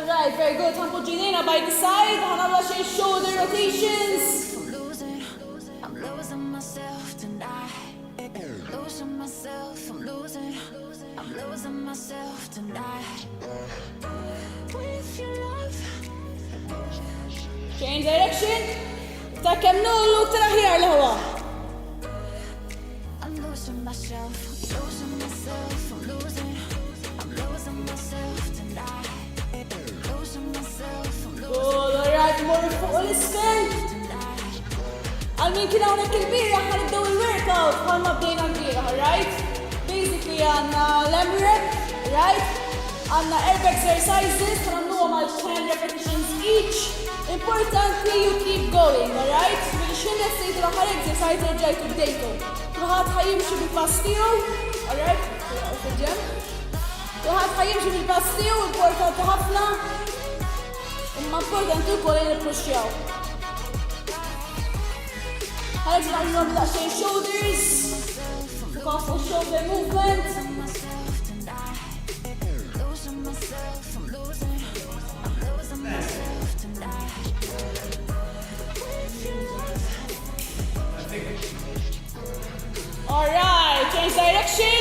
Alright, very good. Ħanpoġġu ġinina by the side. Ħanamlu xejn shoulder rotations. I'm losing myself tonight. Losing myself, I'm losing myself tonight. With your love. Change direction. Ta' kemm nullu tara ħjar l-ħwa. I'm losing myself, I'm losing myself tonight. Losing myself, I'm Good, alright, morru fuq l-isfel. Għal-min kien hawnhekk il-bira ħanibdew il-workout bħalma bdejna l-bira, alright? Basically għandna l-AMRAP, right? Għandna herb exercises, għandhom għal 10 repetitions each. Importanti you keep going, alright? Bil-xin l-essejtu l-ħar exercise rġajtu bdejtu. Kulħadd ħajjimxi bil-pass tiegħu, alright? Kulħadd ħajjimxi bil-pass tiegħu, importanti ħafna. Imma importanti wkoll li nippuxjaw. Ħarġu nagħmlu daqsxejn shoulders. Focus on shoulder movement. Alright, change direction.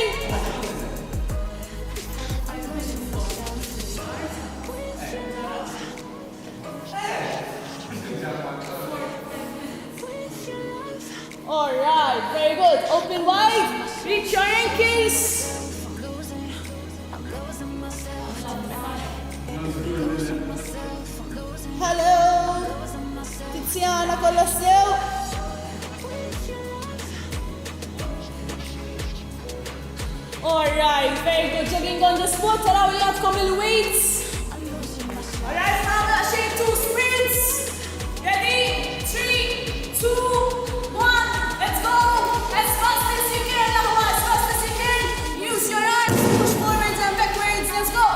Alright, very good. Open wide, reach your ankles. Hello. Tiziana Colosseo. Alright, very good. Jogging on the spot. Taraw li għadkom il-weights. Alright, għamla xejn 2 sprints. Ready? 3, 2, 1. Let's go. As fast as you can. As fast as you can. Use your arms. Push forwards and backwards. Let's go.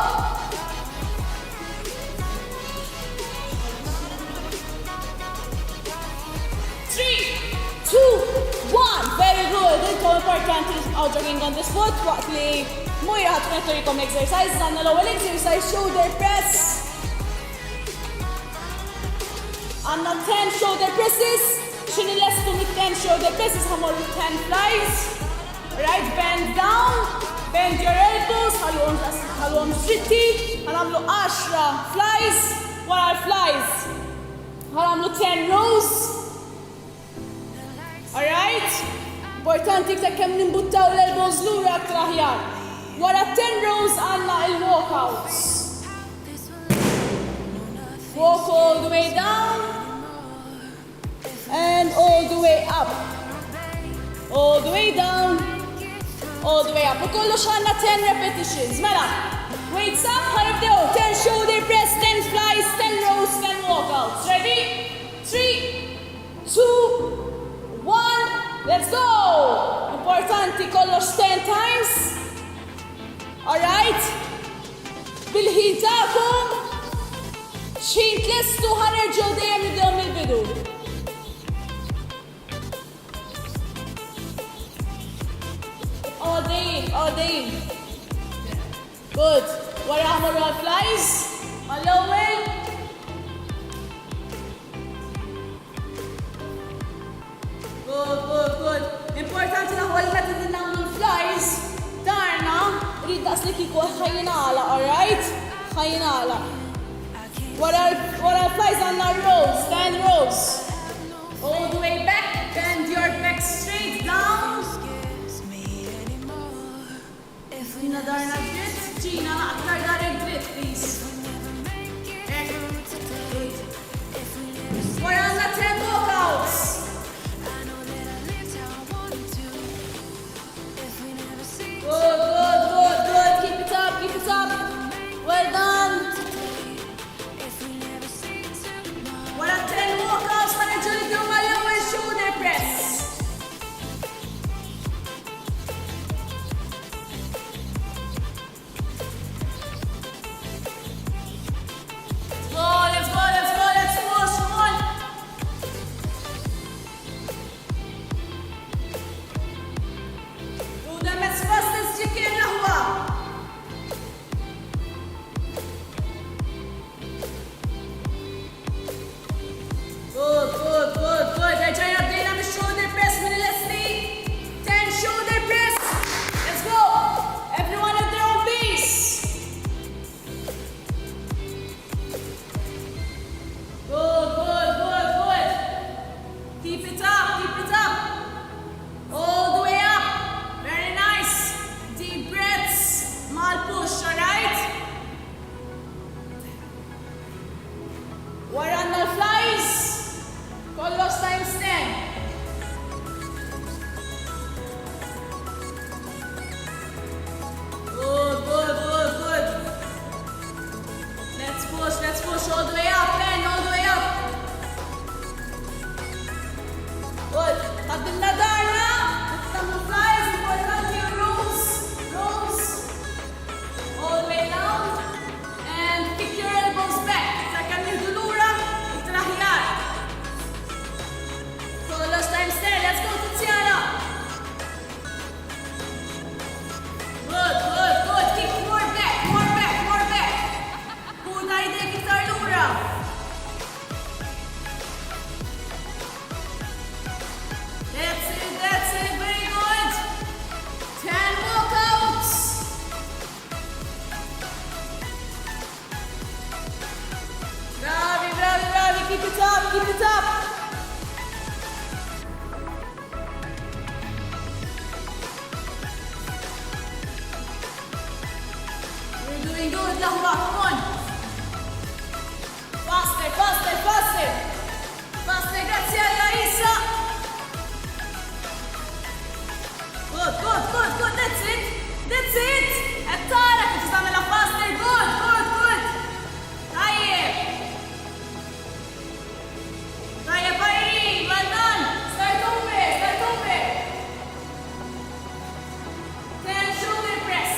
Three, 2, 1. Very good. Intom importanti għaw jogging on the spot. Waqt li mujra ħatmettu jikom exercise. Għanna l-ewwel exercise shoulder press. Għanna 10 shoulder presses. Xini l-estu mit 10 shoulder presses ħamorru 10 flies. Right, bend down. Bend your elbows. ħalwom stritti. ħanamlu 10 flies. Wara flies. ħanamlu 10 rows. Alright? Importanti ta' kemm nimbuttaw l-elbows lura aktar aħjar. Wara 10 rows għandna il-walkouts. Walk all the way down and all the way up. All the way down, all the way up. U kollox għandna 10 repetitions. Mela, weights up, ħanibdew 10 shoulder press, 10 flies, 10 rows, 10 walkouts. Ready? 3, 2, 1, let's go! Importanti kollox 10 times. Alright? Bil-ħin ta'kom, xin tlestu ħanerġu dejjem nibdew mill-bidu. Għodin. Good. Wara ħamurru għal-flies. Għall-ewwel. Good. Importanti naħu għal-meta din nagħmlu l-flies. Darna, rrid daqslik ikun ħajjinala, alright? Ħajjinala. Wara l-flies għandna rows, 10 rows. All the way back, bend your back straight down. Ġina darna dritt, ġina aktar darek dritt, please. Wara għandna 10 walkouts. Good. Keep it up. Well done. Wara 10 walkouts, ħanerġu nibdew mal-ewwel good laħwa, come on. Faster, faster, faster. Faster, grazie alla Isa. Good, good, good, good, that's it. That's it. Attara, kif tagħmilha faster, good, good, good. Tajjeb. Tajjeb, Irene, well done. Start over, start over. 10 shoulder press.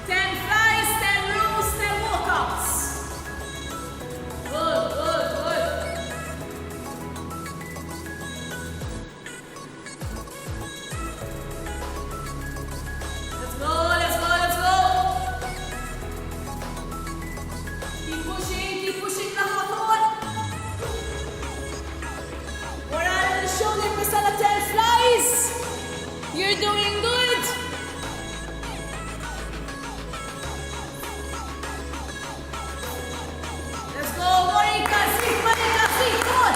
10 flies, 10 rows, 10 walk-ups. Good, good, good. Let's go, let's go, let's go. Keep pushing, laħwa, come on. We're on the shoulder press on the 10 flies. You're doing good. Let's go, Monica, sit, come on.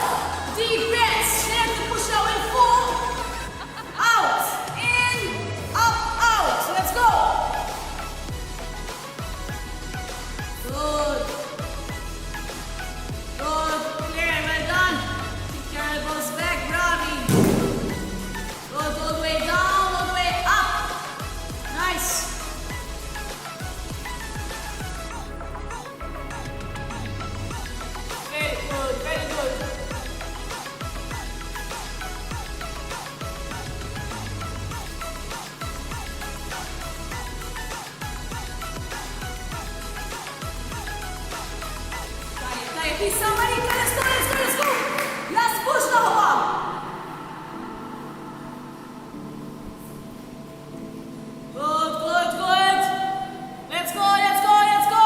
Deep breaths, share to push out and full. Out, in, up, out. Let's go. Good. Good, clear, well done. Kick your elbows back, bravi. Good, all the way down, all the way up. Nice. Very good, very good. Tayyip, please, somebody, let's go, let's go, let's go. Last push laħwa. Good, good, good. Let's go, let's go, let's go.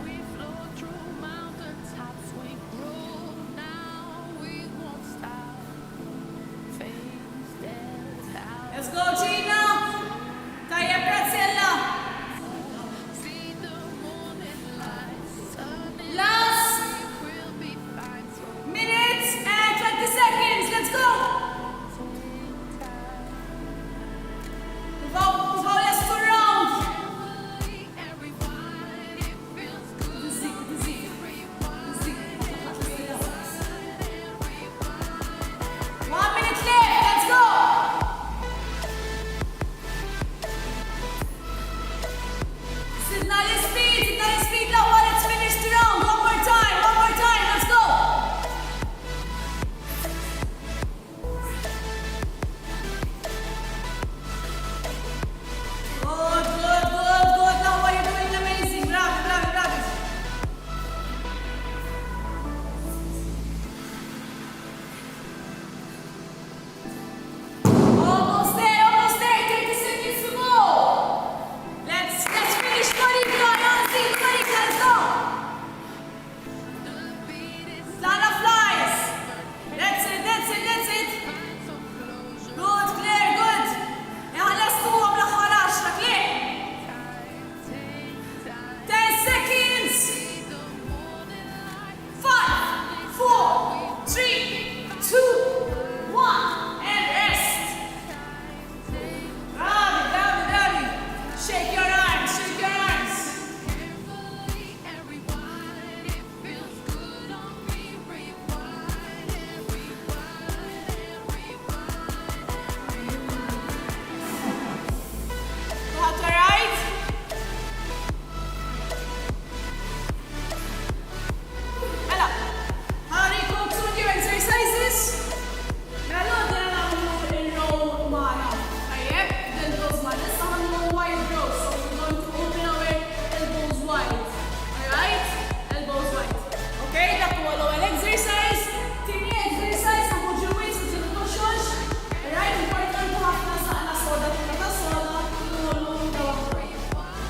We flow through mountaintops, we grow now, we won't stop. Things that out. Let's go, Gina. Tayyip, graziella. See the morning light, sunny Last we'll be fine. So minutes and 20 seconds. Let's go. Provaw last full round. everyone, it feels good. Dizzik, dizzik. Dizzik. 1 minute left. Let's go. Sidna l-speed laħwa. Let's finish the round. One more time, let's go. Good, good, good, good. Laħwa, you're doing amazing. Bravi, bravi, bravi. Almost there, 30 seconds to go. Let's finish, Monica, let's go. Lana flies. That's it. Good, clear, good. Let's go, bl-aħħar 10, clear. 10 seconds. 5, 4, 3, 2, 1, and rest. Bravi, bravi, bravi. Shake your arms, shake your arms. Everyone, it feels good on me. Rewind, Got it right? Mela, ħarikom two new exercises. Mela, dina nagħmlu il-row magħna. Tajjeb, then those magħna issa ħannu wide row, so we're going to open our elbows wide. Alright? Elbows wide. Okay, dak huwa l-ewwel exercise. Tieni exercise naħuġu l-weights until il-push-ups. Alright, importanti ħafna saqna soda ta' soda, nollu dawn.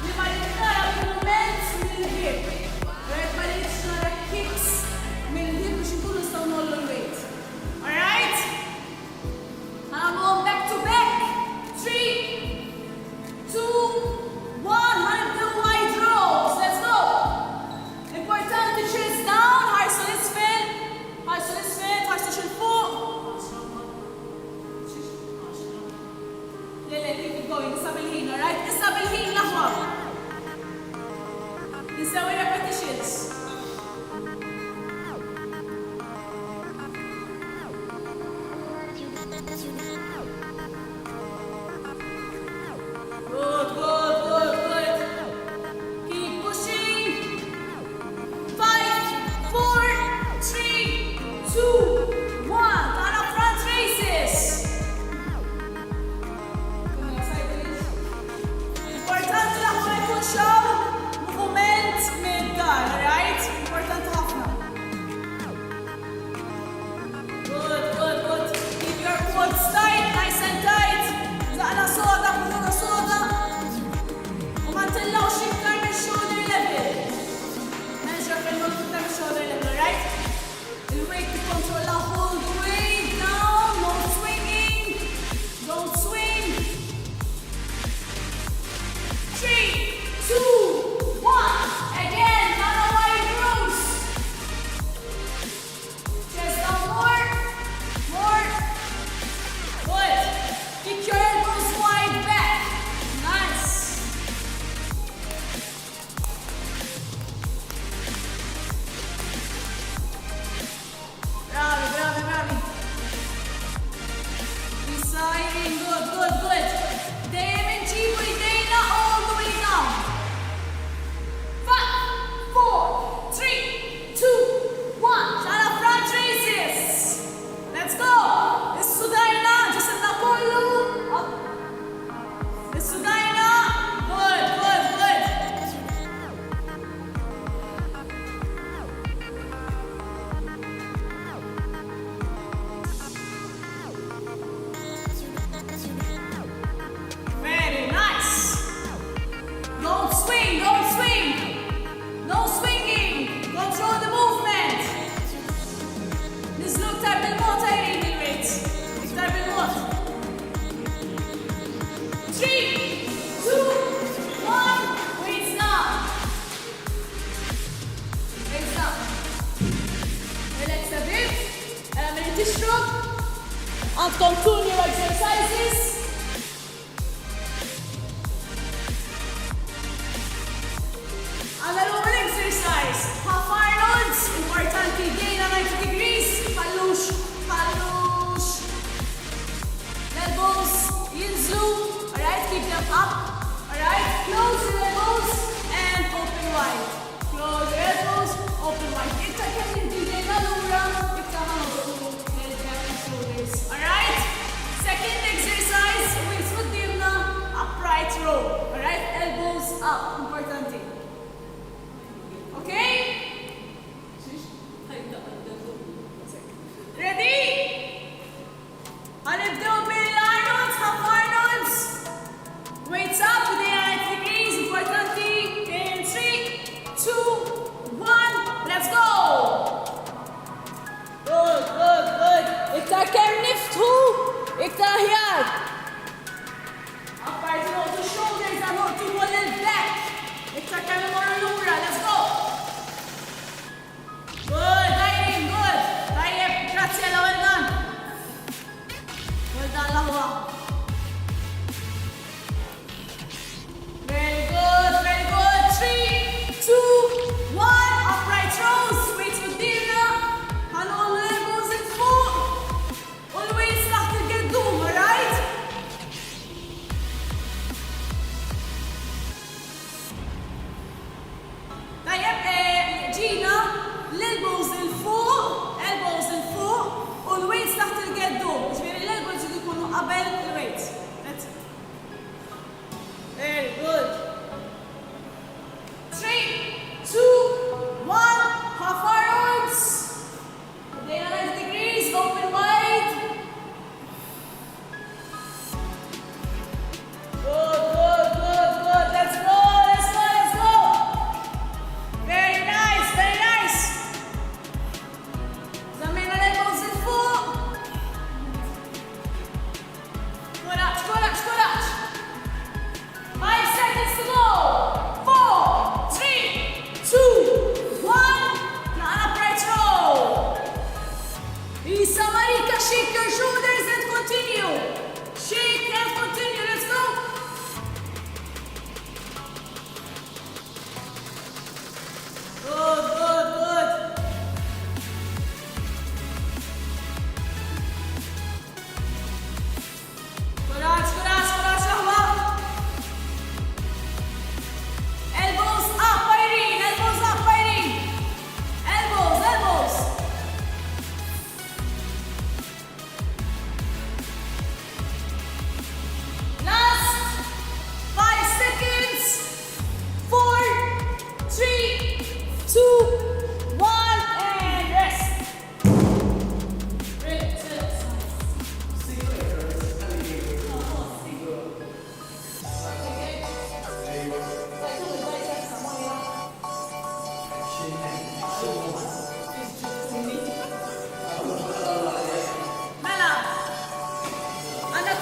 Li ma jitkara bil-moment mill-hip. Alright, ma rridx nara kicks mill-hip biex ikunu nistgħu nollu l-weight. Alright? Ħanagħmluhom back to back. 3, 2, 1. Ħanibdew wide rows. Let's go. Importanti chest down, ħarsu l-isfel, ħarsu il-fuq. Le, keep it going, issa bil-ħin, alright? Issa bil-ħin Insewi repetitions. Good, good, good, good. Keep pushing. 5, 4, 3, 2, 1. Tara front races. Importanti la ħuna jkun xaw movement mid-dar, right? Importanti ħafna. Good, good, good. Keep your quads tight, nice and tight. Zaqna soda, kuluna soda. U ma ntillawx iktar minn shoulder level. Measure fil-mont iktar minn shoulder level, right? Il-weight tikkontrolla hold the weight down, no swinging. Don't swing. 3, 2, 1. Again, not a wide rows. Chest down more. More. Good. Kick your elbows wide back. Nice. Bravi, bravi, bravi. Deciding. Good, good, good. Dejjem inġibu idejna all the way down. 5, 4, 3, 2, 1. Tara front races. Let's go. Is-sudajna, ġisidna kollu. Up. Is-sudajna. Good, good, good. Very nice. Don't swing, don't swing. No swinging. Control the movement. Nizlu ktar bil-mod għajrin il-weight. Iktar bil-mod. 3, 2, 1. Weights down. Weights down. Relax a bit. Min tixrob. Għandkom two new exercises. Għanna l-ewwel exercise. Half Arnold's. Importanti dejna 90 degrees. Ħallux. Elbows jinżlu. Alright, keep them up. Alright, close your elbows and open wide. Close your elbows, open wide. Iktar kemm nindidejna lura, iktar ħanoddu il-back and shoulders. Alright? Second exercise, weights qudiemna, upright row. Alright, elbows up. Importanti. Okay? Ready? Għanibdew bil-Arnolds, half Arnolds. Weights up, today 90 degrees, importanti. In 3, 2, 1, let's go! Good, good, good. Iktar kemm niftħu, iktar ħjar. Upright row to shoulders and not to wall and back. Iktar kemm imorru lura, let's go! Good, Irene, good. Tajjeb, grazie għal well done. Well done, Lahwa. Very good, very good. 3, 2, 1. Upright rows. Weights qudiemna. Ħanollu l-elbows il-fuq. U l-weights taħt il-geddum, alright? Tajjeb, ġina, l-elbows il-fuq, u l-weights taħt il-geddum. Ġifieri l-elbows jkunu qabel il-weights.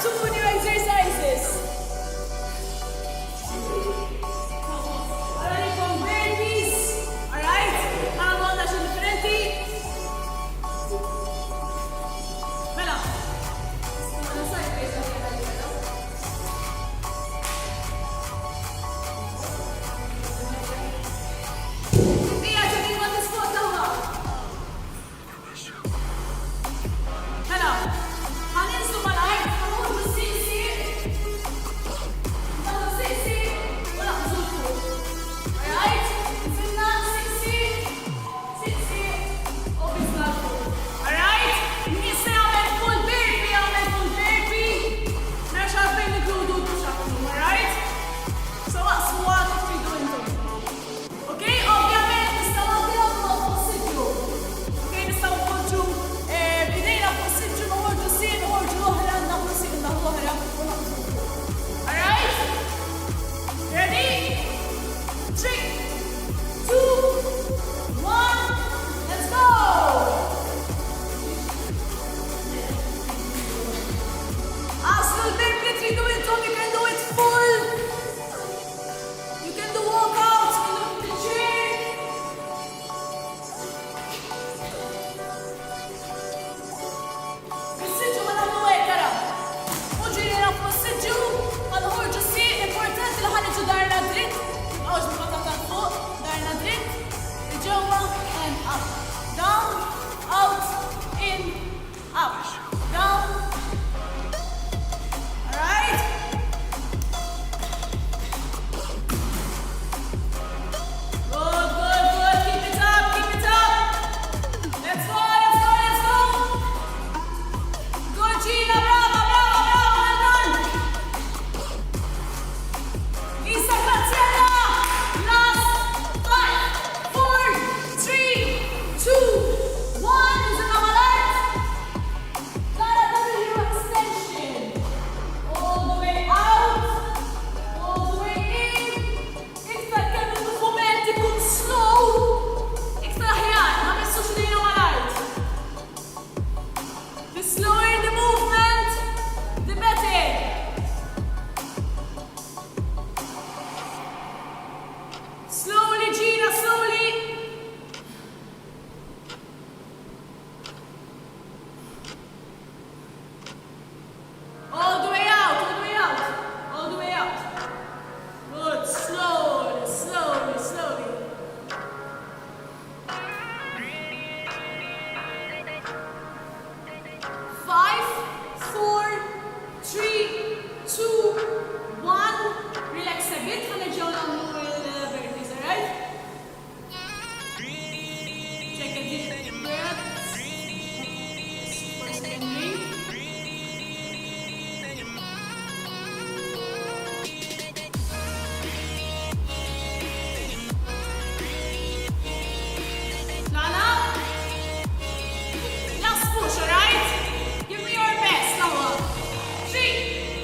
2 new exercises. Għalarikom burpees, alright? Għamlu għandha xi differenti. Mela. Ija ġebi ma tisfuq taħwa. Mela, ħaninsu mal-għajt, ħanuħdu s-sisi. Ħanuħdu s-sisi, u naqbżu l-fuq. Alright? Nżilna s-sisi, sisi, u bizna l-fuq. Alright? Nista jgħamil full burpee, jgħamil full burpee. Mela xarfejn nikludu t-xaqtu, alright? So waqsmu għadu tridu intom. Okay, ovvjament nistaw għaddilaw fuq possidju. Okay, nistaw poġġu bidejna possidju noħorġu sin, noħorġu l-oħra, naħlu sin, naħlu l-oħra, u naħlu. Alright? Ready? 3, 2, 1, let's go! Aslu l-burpee li tridu intom, you can do it full. You can do walkouts, you can do the chair. Is-siġġu ma nagħmlu hekk ara. Uġiena f'is-siġġu, ħanħorġu s-sieq, importanti li ħaniġu darna dritt, mibqgħux bil-patata fuq, darna dritt, ġewwa and up. Down, out, in, up. Down. Alright? Good, good, good. Keep it up, keep it up. Let's go, let's go, let's go. Good, Gina. Brava, brava, brava. Well done. Lisa, Graziella. Last 5, 4, 3, 2, 1. Is it our light? Gotta do your extension. All the way out. All the way in. Iktar kemm il-movement ikun slow. Iktar aħjar, ma missux lejna malajt. The slower the movement, the better. Slowly, Gina, slowly. All the way out, all the way out, all the way out. Good, slowly, slowly, slowly. Five, 4, 3, 2, 1. Relax a bit, ħanerġgħu nagħmlu l-burpees, alright? Take a deep breath. First and breathe. Lana? Last push, alright? Give me your best, come on. 3,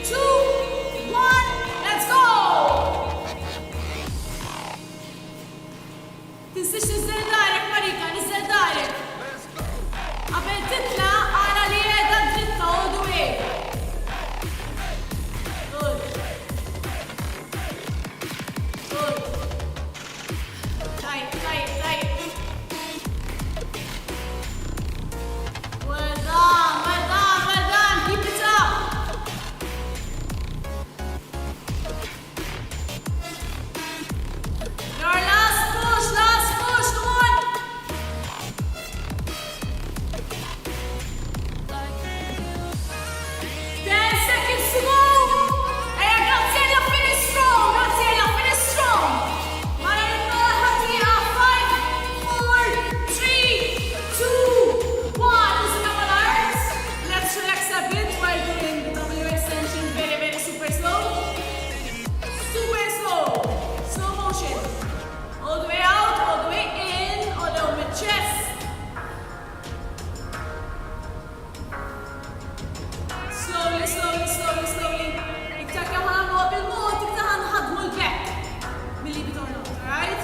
2, 1, let's go! Tinsiex niżel darek, Marika, niżel darek. Qabel titla, ara li qiegħda dritta all the way. Good. Good. Tight, tight, tight. Well done, well done, well done. Keep it up. Your last push, come on. 10 seconds to go. Hey, Graziella, finish strong. Graziella, finish strong. Mara nibqgħu ħaddieqa. 5, 4, 3, 2, 1. Listen up on arms. Let's relax a bit while doing the W extension. Very, very super slow. Super slow. Slow motion. All the way out, all the way in, all the way with chest. Slowly, slowly, slowly, slowly. Iktar kemm ħanagħmlu bil-mod, iktar ħanħadmu l-back. Believe it or not, alright?